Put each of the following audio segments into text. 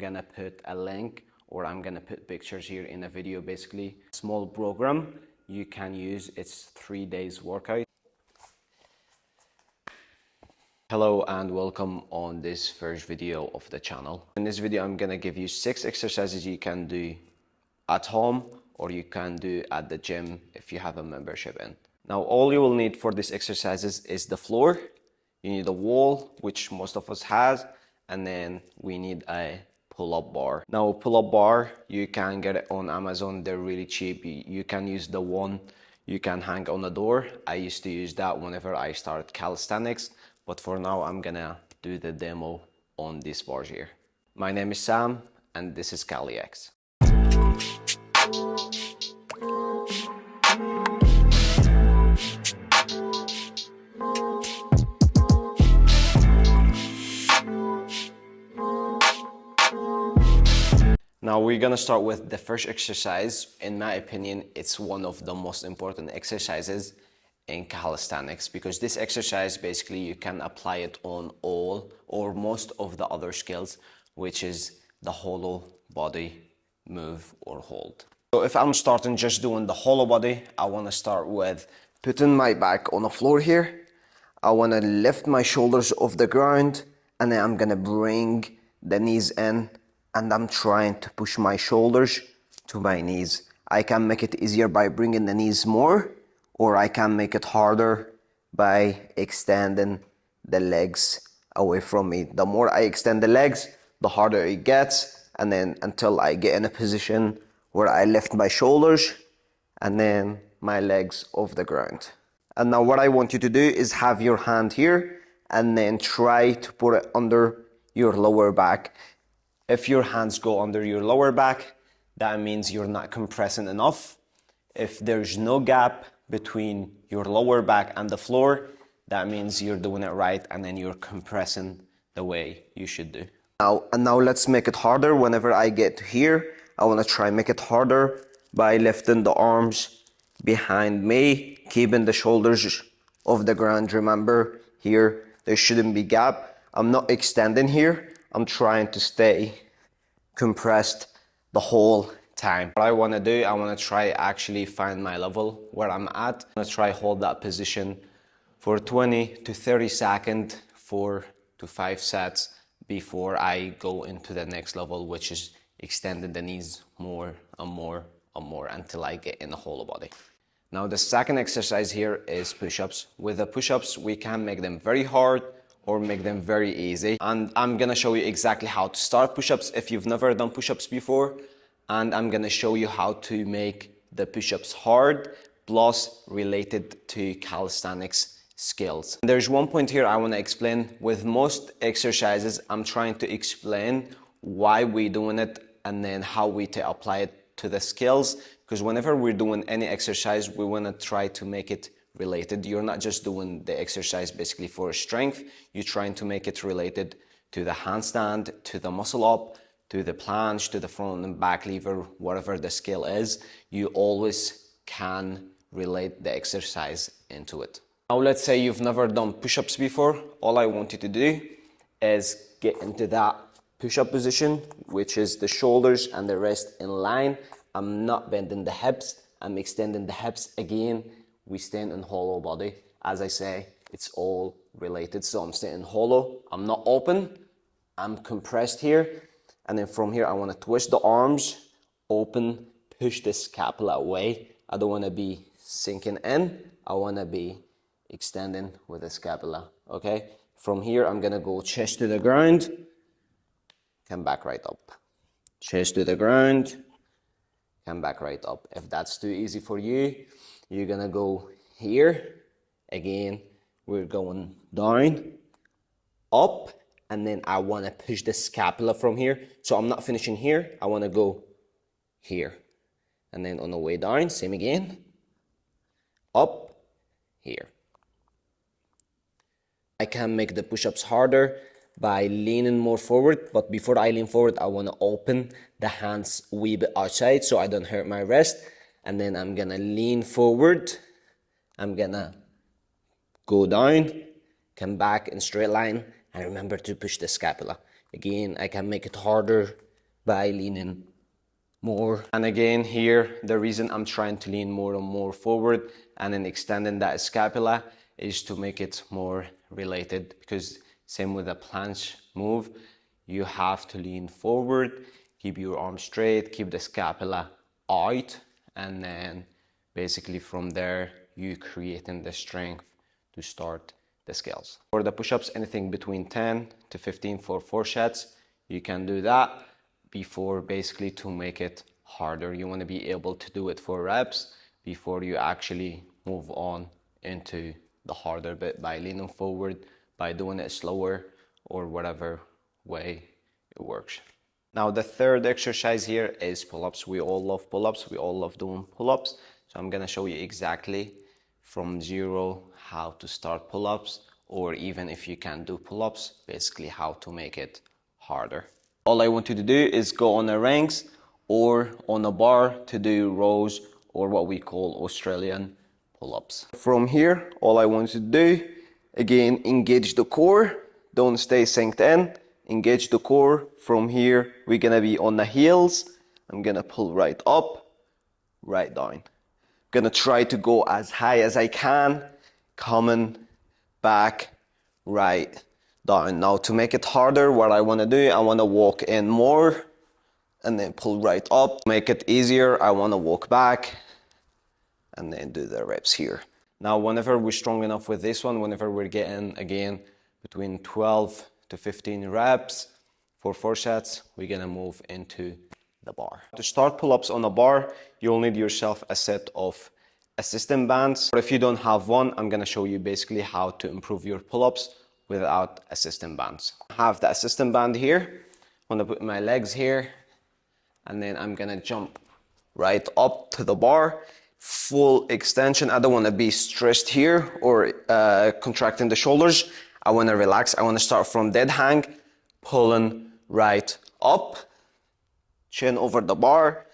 gonna put a link or I'm gonna put pictures here in a video. Basically, small program you can use. It's 3 days workout. Hello and welcome on this first video of the channel. In this video, I'm gonna give you 6 exercises you can do at home or you can do at the gym if you have a membership in. Now, all you will need for these exercises is the floor. You need a wall, which most of us has, and then we need a pull-up bar. Now, a pull-up bar, you can get it on Amazon. They're really cheap. You can use the one you can hang on the door. I used to use that whenever I started calisthenics, but for now, I'm gonna do the demo on these bars here. My name is Sam, and this is CALI-X. Now we're gonna start with the first exercise. In my opinion, it's one of the most important exercises in calisthenics because this exercise, basically you can apply it on all or most of the other skills, which is the hollow body move or hold. So if I'm starting just doing the hollow body, I wanna start with putting my back on the floor here. I wanna lift my shoulders off the ground, and then I'm gonna bring the knees in, and I'm trying to push my shoulders to my knees. I can make it easier by bringing the knees more, or I can make it harder by extending the legs away from me. The more I extend the legs, the harder it gets, and then until I get in a position where I lift my shoulders and then my legs off the ground. And now what I want you to do is have your hand here and then try to put it under your lower back. If your hands go under your lower back, that means you're not compressing enough. If there's no gap between your lower back and the floor, that means you're doing it right and then you're compressing the way you should do. Now let's make it harder. Whenever I get to here, I want to try and make it harder by lifting the arms behind me, keeping the shoulders off the ground. Remember, here there shouldn't be gap. I'm not extending here. I'm trying to stay compressed the whole time. What I want to do, I want to try actually find my level where I'm at. I'm going to try hold that position for 20 to 30 seconds, 4 to 5 sets before I go into the next level, which is extending the knees more and more and more until I get in the hollow body. Now the second exercise here is push-ups. With the push-ups, we can make them very hard or make them very easy. And I'm gonna show you exactly how to start push-ups if you've never done push-ups before. And I'm gonna show you how to make the push-ups hard, plus related to calisthenics skills. There's one point here I wanna explain. With most exercises, I'm trying to explain why we're doing it and then how we apply it to the skills. Because whenever we're doing any exercise, we wanna try to make it related. You're not just doing the exercise basically for strength, you're trying to make it related to the handstand, to the muscle up, to the planche, to the front and back lever, whatever the skill is, you always can relate the exercise into it. Now let's say you've never done push-ups before. All I want you to do is get into that push-up position, which is the shoulders and the wrist in line. I'm not bending the hips, I'm extending the hips again. We stand in hollow body. As I say, it's all related. So I'm standing hollow, I'm not open, I'm compressed here. And then from here, I wanna twist the arms, open, push the scapula away. I don't wanna be sinking in, I wanna be extending with the scapula, okay? From here, I'm gonna go chest to the ground, come back right up. Chest to the ground, come back right up. If that's too easy for you, you're gonna go here. Again, we're going down, up, and then I wanna push the scapula from here. So I'm not finishing here, I wanna go here. And then on the way down, same again, up, here. I can make the push-ups harder by leaning more forward, but before I lean forward, I wanna open the hands a wee bit outside so I don't hurt my wrist. And then I'm gonna lean forward, I'm gonna go down, come back in straight line, and remember to push the scapula. Again, I can make it harder by leaning more. And again here, the reason I'm trying to lean more and more forward and then extending that scapula is to make it more related, because same with the planche move, you have to lean forward, keep your arm straight, keep the scapula out, and then basically from there you creating the strength to start the scales. For the push-ups, anything between 10 to 15 for 4 sets, you can do that before basically to make it harder. You want to be able to do it 4 reps before you actually move on into the harder bit by leaning forward, by doing it slower, or whatever way it works. Now the third exercise here is pull-ups. We all love pull-ups. We all love doing pull-ups. So I'm gonna show you exactly from zero how to start pull-ups, or even if you can do pull-ups, basically how to make it harder. All I want you to do is go on the ranks or on a bar to do rows, or what we call Australian pull-ups. From here, all I want you to do, again, engage the core. Don't stay synced in. Engage the core. From here, we're gonna be on the heels. I'm gonna pull right up, right down. Gonna try to go as high as I can, coming back, right down. Now to make it harder, what I wanna do, I wanna walk in more and then pull right up. Make it easier, I wanna walk back and then do the reps here. Now, whenever we're strong enough with this one, whenever we're getting, again, between 12 to 15 reps for 4 sets, we're gonna move into the bar. To start pull-ups on a bar, you'll need yourself a set of assistant bands. But if you don't have one, I'm gonna show you basically how to improve your pull-ups without assistant bands. I have the assistant band here. I'm gonna put my legs here, and then I'm gonna jump right up to the bar. Full extension. I don't want to be stressed here or contracting the shoulders. I want to relax. I want to start from dead hang, pulling right up, chin over the bar,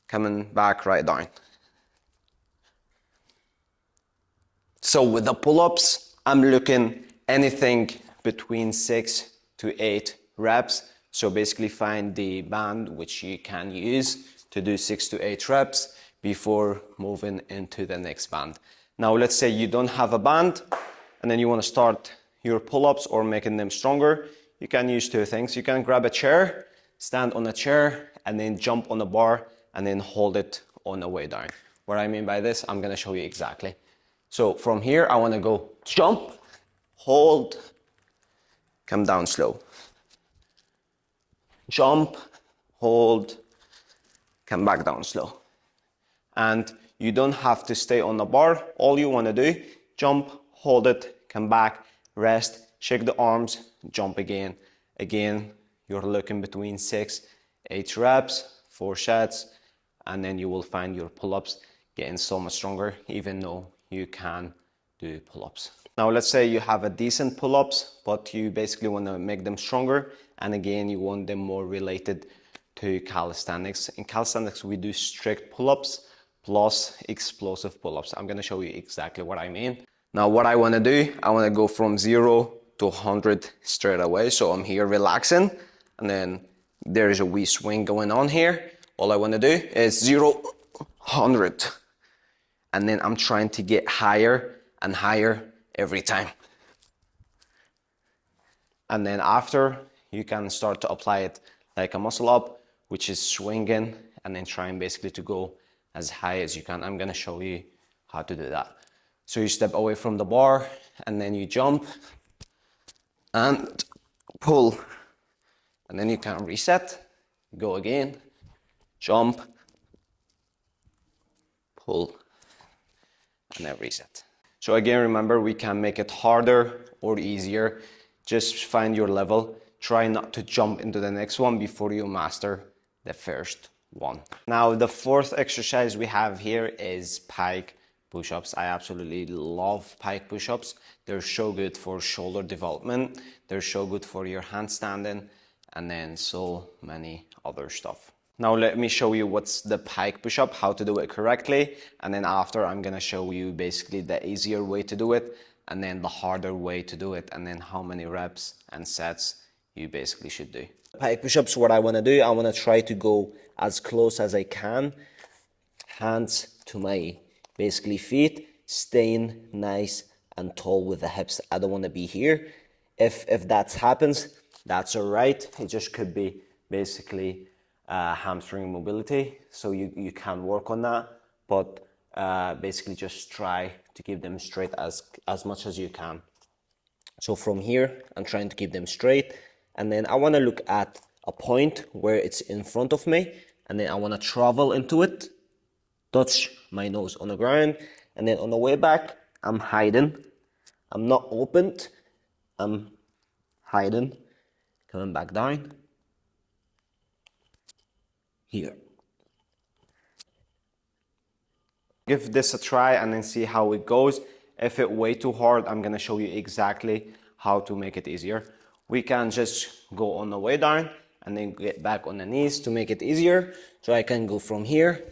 coming back right down. So with the pull-ups, I'm looking anything between 6 to 8 reps. So basically find the band which you can use to do 6 to 8 reps before moving into the next band. Now let's say you don't have a band and then you want to start your pull-ups or making them stronger. You can use 2 things. You can grab a chair, stand on a chair, and then jump on a bar and then hold it on the way down. What I mean by this, I'm gonna show you exactly. So from here, I wanna go jump, hold, come down slow. Jump, hold, come back down slow. And you don't have to stay on the bar. All you want to do, jump, hold it, come back, rest, shake the arms, jump again. Again, you're looking between 6, 8 reps, 4 sets, and then you will find your pull-ups getting so much stronger, even though you can do pull-ups. Now, let's say you have a decent pull-ups, but you basically want to make them stronger. And again, you want them more related to calisthenics. In calisthenics, we do strict pull-ups plus explosive pull-ups. I'm gonna show you exactly what I mean. Now what I wanna do, I wanna go from 0 to 100 straight away. So I'm here relaxing, and then there is a wee swing going on here. All I wanna do is 0, 100. And then I'm trying to get higher and higher every time. And then after, you can start to apply it like a muscle up, which is swinging, and then trying basically to go as high as you can. I'm gonna show you how to do that. So you step away from the bar and then you jump and pull. And then you can reset, go again, jump, pull, and then reset. So again, remember, we can make it harder or easier. Just find your level. Try not to jump into the next one before you master the first one. Now, the 4th exercise we have here is pike push-ups. I absolutely love pike push-ups. They're so good for shoulder development. They're so good for your handstanding, and then so many other stuff. Now, let me show you what's the pike push-up, how to do it correctly. And then after, I'm gonna show you basically the easier way to do it, and then the harder way to do it, and then how many reps and sets you basically should do. Pike push-ups, what I want to do, I want to try to go as close as I can, hands to my basically feet, staying nice and tall with the hips. I don't want to be here. If that happens, that's all right. It just could be basically hamstring mobility, so you can work on that, but basically just try to keep them straight as much as you can. So from here, I'm trying to keep them straight, and then I want to look at a point where it's in front of me, and then I want to travel into it, touch my nose on the ground, and then on the way back, I'm hiding. I'm not opened, I'm hiding, coming back down, here. Give this a try and then see how it goes. If it's way too hard, I'm gonna show you exactly how to make it easier. We can just go on the way down and then get back on the knees to make it easier. So I can go from here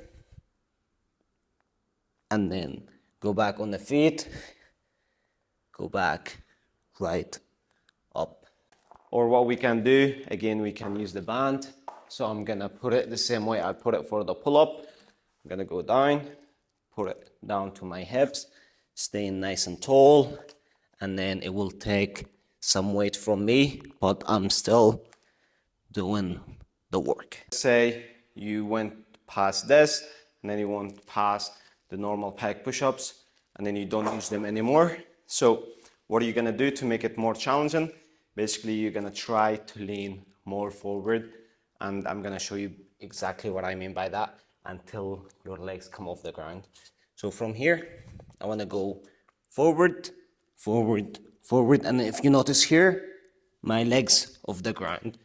and then go back on the feet, go back, right, up. Or what we can do, again, we can use the band. So I'm gonna put it the same way I put it for the pull-up. I'm gonna go down, put it down to my hips, staying nice and tall, and then it will take some weight from me, but I'm still doing the work. Say you went past this, and then you went past the normal pec push-ups, and then you don't use them anymore. So what are you gonna do to make it more challenging? Basically, you're gonna try to lean more forward, and I'm gonna show you exactly what I mean by that until your legs come off the ground. So from here, I wanna go forward, forward, forward, and if you notice here, my legs off the ground.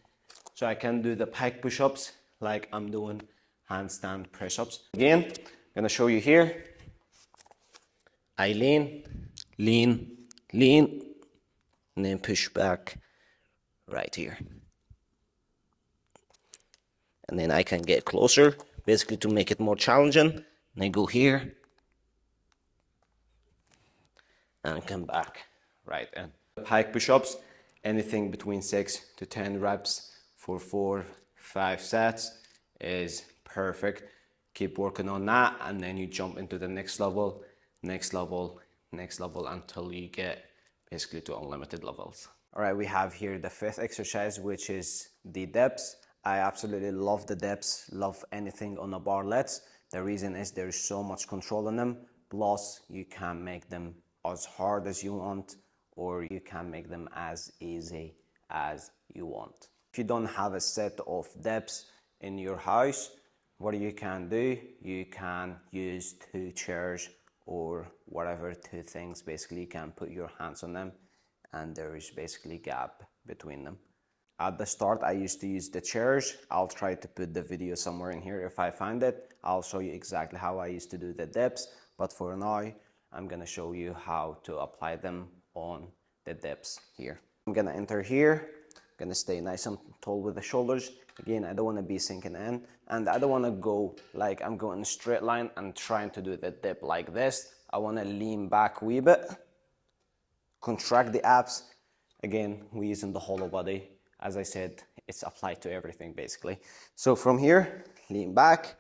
So I can do the pec push-ups like I'm doing handstand press-ups. Again, I'm gonna show you here. I lean, lean, lean, and then push back right here. And then I can get closer, basically to make it more challenging. And I go here, and come back right in. Pike push-ups, anything between 6 to 10 reps for 4-5 sets is perfect. Keep working on that, and then you jump into the next level, next level, next level, until you get basically to unlimited levels. All right, we have here the 5th exercise, which is the dips. I absolutely love the dips, love anything on the barlets. The reason is there's so much control in them, plus you can make them as hard as you want, or you can make them as easy as you want. If you don't have a set of dips in your house, what you can do, you can use 2 chairs or whatever, 2 things. Basically, you can put your hands on them, and there is basically a gap between them. At the start, I used to use the chairs. I'll try to put the video somewhere in here. If I find it, I'll show you exactly how I used to do the dips. But for now, I'm gonna show you how to apply them on the dips here. I'm gonna enter here. I'm gonna stay nice and tall with the shoulders. Again, I don't wanna be sinking in, and I don't wanna go like I'm going in a straight line and trying to do the dip like this. I wanna lean back a wee bit, contract the abs. Again, we're using the whole body. As I said, it's applied to everything basically. So from here, lean back,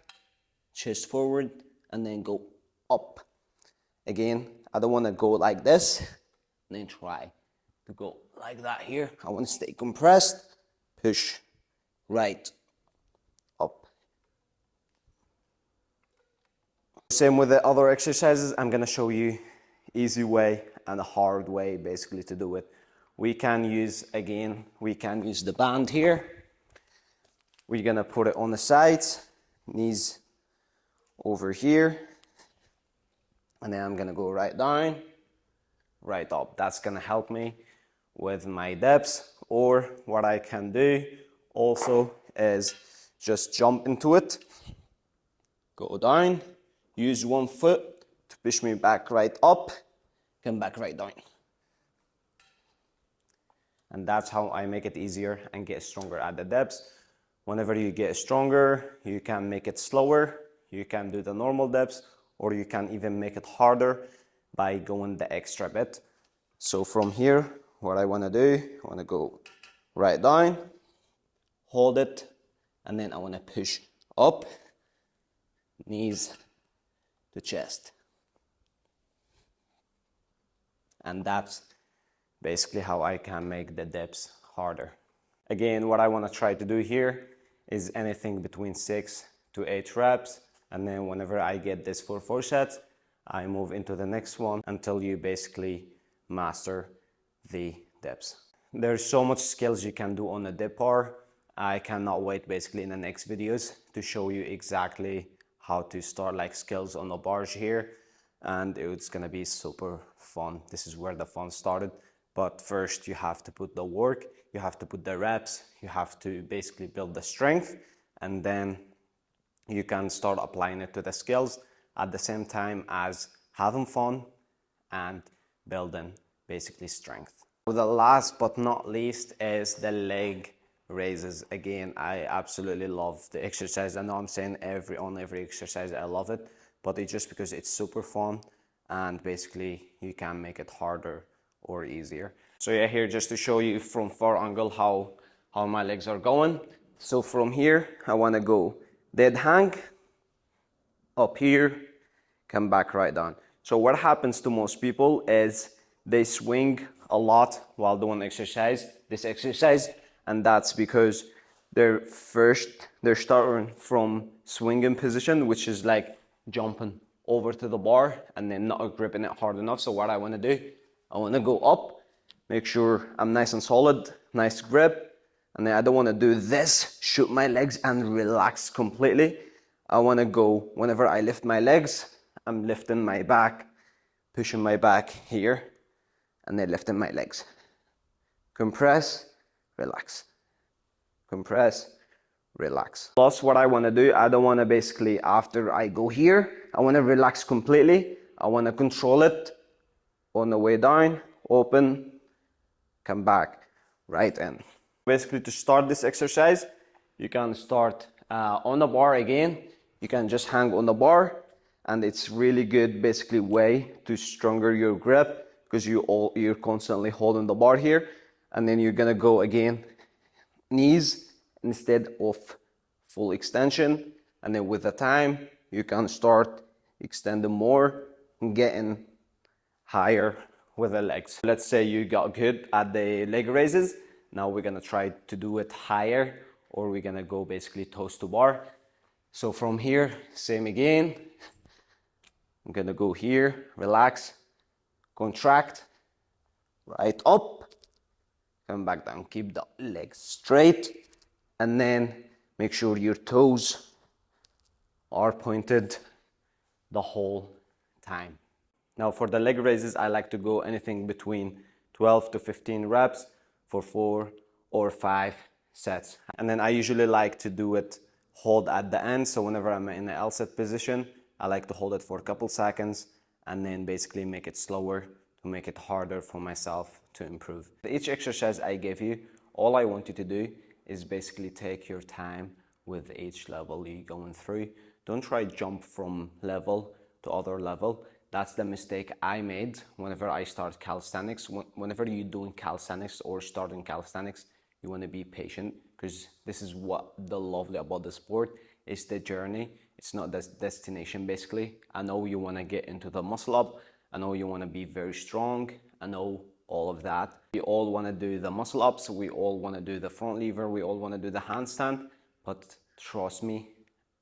chest forward, and then go up. Again, I don't want to go like this, and then try to go like that here. I want to stay compressed, push right up. Same with the other exercises. I'm going to show you easy way and a hard way basically to do it. We can use, again, we can use the band here. We're gonna put it on the sides, knees over here, and then I'm gonna go right down, right up. That's gonna help me with my dips. Or what I can do also is just jump into it, go down, use one foot to push me back right up, come back right down. And that's how I make it easier and get stronger at the dips. Whenever you get stronger, you can make it slower. You can do the normal dips, or you can even make it harder by going the extra bit. So from here, what I wanna do, I wanna go right down, hold it, and then I want to push up, knees to chest. And that's basically how I can make the dips harder. Again, what I want to try to do here is anything between 6 to 8 reps, and then whenever I get this for 4 sets, I move into the next one until you basically master the dips. There's so much skills you can do on the dip bar. I cannot wait basically in the next videos to show you exactly how to start like skills on the bars here, and it's gonna be super fun. This is where the fun started. But first you have to put the work, you have to put the reps, you have to basically build the strength, and then you can start applying it to the skills at the same time as having fun and building basically strength. The last but not least is the leg raises. Again, I absolutely love the exercise. I know I'm saying on every exercise I love it, but it's just because it's super fun and basically you can make it harder or easier. So yeah, here just to show you from far angle how my legs are going. So from here I want to go dead hang up here, come back right down. So what happens to most people is they swing a lot while doing this exercise, and that's because they're starting from swinging position, which is like jumping over to the bar and then not gripping it hard enough. So what I want to do, I want to go up, make sure I'm nice and solid, nice grip, and then I don't want to do this, shoot my legs and relax completely. I want to go, whenever I lift my legs, I'm lifting my back, pushing my back here, and then lifting my legs. Compress, relax. Compress, relax. Plus what I want to do, I don't want to basically, after I go here, I want to relax completely. I want to control it on the way down, open, come back, right in. Basically to start this exercise, you can start on the bar again. You can just hang on the bar, and it's really good basically way to stronger your grip because you're constantly holding the bar here, and then you're gonna go again knees instead of full extension, and then with the time you can start extending more and getting higher with the legs. Let's say you got good at the leg raises. Now we're gonna try to do it higher, or we're gonna go basically toes to bar. So from here, same again. I'm gonna go here, relax, contract, right up, come back down. Keep the legs straight, and then make sure your toes are pointed the whole time. Now for the leg raises, I like to go anything between 12 to 15 reps for 4 or 5 sets. And then I usually like to do it hold at the end. So whenever I'm in the L set position, I like to hold it for a couple seconds and then basically make it slower to make it harder for myself to improve. Each exercise I gave you, all I want you to do is basically take your time with each level you're going through. Don't try to jump from level to other level. That's the mistake I made whenever I started calisthenics. Whenever you're doing calisthenics or starting calisthenics, you want to be patient, because this is what the lovely about the sport is, the journey. It's not the destination basically. I know you want to get into the muscle up. I know you want to be very strong. I know all of that. We all want to do the muscle ups. We all want to do the front lever. We all want to do the handstand. But trust me,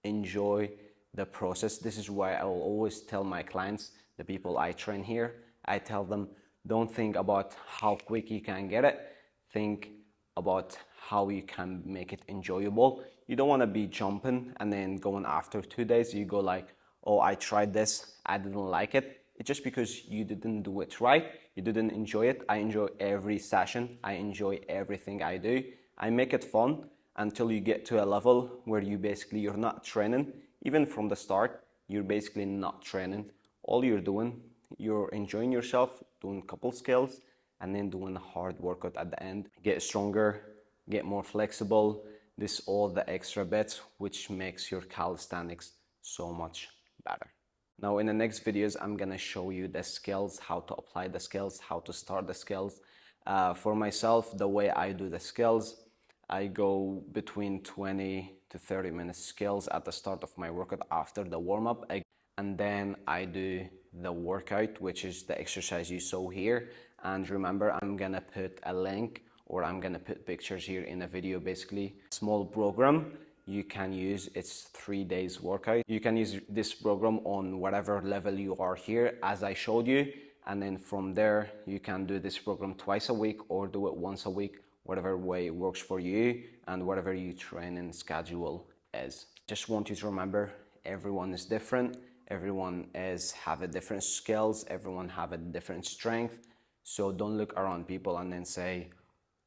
enjoy the process. This is why I will always tell my clients, the people I train here, I tell them, don't think about how quick you can get it. Think about how you can make it enjoyable. You don't want to be jumping and then going after 2 days, you go like, oh, I tried this, I didn't like it. It's just because you didn't do it right. You didn't enjoy it. I enjoy every session. I enjoy everything I do. I make it fun until you get to a level where you're not training. Even from the start, you're basically not training. All you're doing, you're enjoying yourself, doing a couple skills, and then doing a hard workout at the end. Get stronger, get more flexible. This all the extra bits, which makes your calisthenics so much better. Now in the next videos, I'm gonna show you the skills, how to apply the skills, how to start the skills, For myself, the way I do the skills, I go between 20 to 30 minutes skills at the start of my workout after the warm-up, and then I do the workout, which is the exercise you saw here. And remember, I'm gonna put a link, or I'm gonna put pictures here in a video, basically small program you can use. It's 3 days workout. You can use this program on whatever level you are here, as I showed you, and then from there you can do this program twice a week or do it once a week, whatever way works for you and whatever your training schedule is. Just want you to remember, everyone is different, everyone have a different skills, everyone have a different strength. So don't look around people and then say,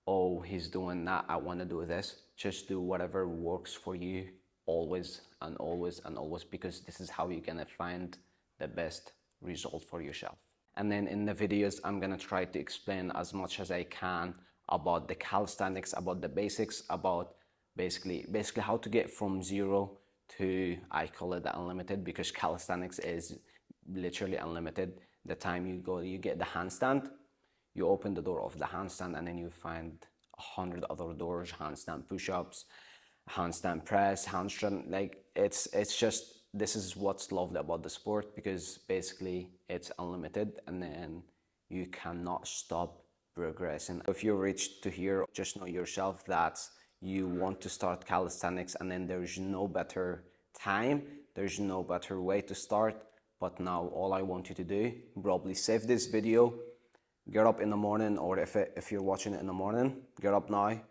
oh, he's doing that, I want to do this. Just do whatever works for you, always and always and always, because this is how you're gonna find the best result for yourself. And then in the videos, I'm gonna try to explain as much as I can about the calisthenics, about the basics, about basically how to get from zero to, I call it the unlimited, because calisthenics is literally unlimited. The time you go, you get the handstand, you open the door of the handstand, and then you find 100 other doors, handstand push-ups, handstand press, handstand, like it's just, this is what's lovely about the sport, because basically it's unlimited and then you cannot stop progressing. If you reach to here, just know yourself that you want to start calisthenics, and then there's no better time, there's no better way to start. But now all I want you to do, probably save this video, get up in the morning, or if you're watching it in the morning, get up now,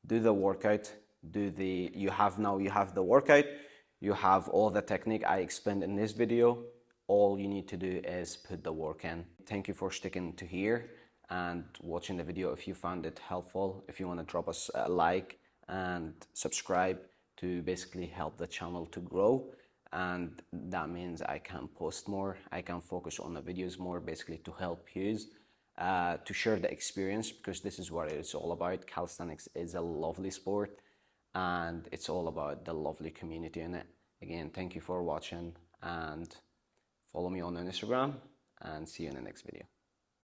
do the workout, you have the workout, you have all the technique I explained in this video. All you need to do is put the work in. Thank you for sticking to here and watching the video. If you found it helpful, if you want to drop us a like and subscribe to basically help the channel to grow, and that means I can post more, I can focus on the videos more, basically to help you, to share the experience, because this is what it's all about. Calisthenics is a lovely sport and it's all about the lovely community in it. Again, thank you for watching, and follow me on Instagram, and see you in the next video.